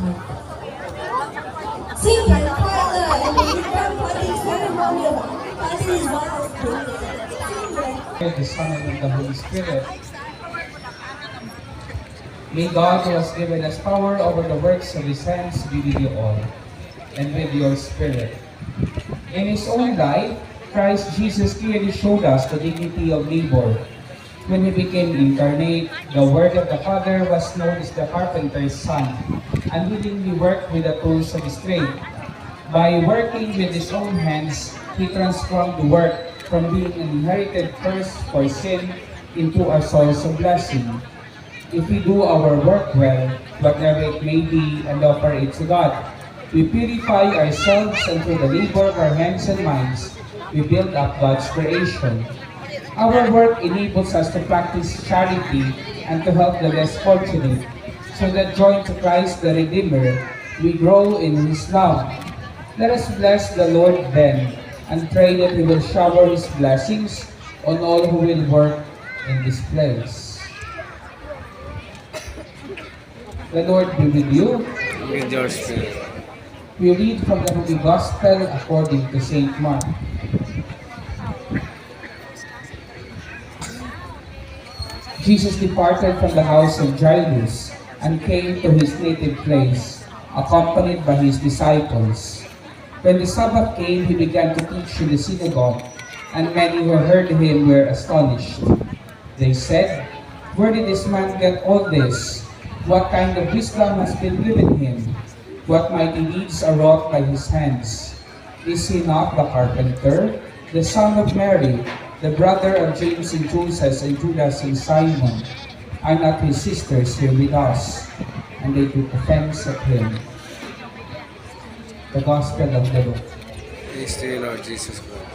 Simple, Father, and the different parting ceremony of parting is one of Simple. The Son and the Holy Spirit. May God, who has given us power over the works of His hands, be with you all, and with your spirit. In His own life, Christ Jesus clearly showed us the dignity of labor. When He became incarnate, the Word of the Father was known as the carpenter's son, and willingly worked with the tools of His trade. By working with His own hands, He transformed the work from being an inherited curse for sin into a source of blessing. If we do our work well, whatever it may be, and offer it to God, we purify ourselves, and through the labor of our hands and minds, we build up God's creation. Our work enables us to practice charity and to help the less fortunate, so that joined to Christ the Redeemer, we grow in His love. Let us bless the Lord then, and pray that He will shower His blessings on all who will work in this place. The Lord be with you. With your spirit. We read from the Holy Gospel according to St. Mark. Jesus departed from the house of Jairus and came to his native place, accompanied by his disciples. When the Sabbath came, he began to teach in the synagogue, and many who heard him were astonished. They said, "Where did this man get all this? What kind of wisdom has been given him? What mighty deeds are wrought by his hands? Is he not the carpenter, the son of Mary, the brother of James and Joseph and Judas and Simon? Are not his sisters here with us?" And they took offense at him. The Gospel of the Lord. Praise to you, Lord Jesus Christ.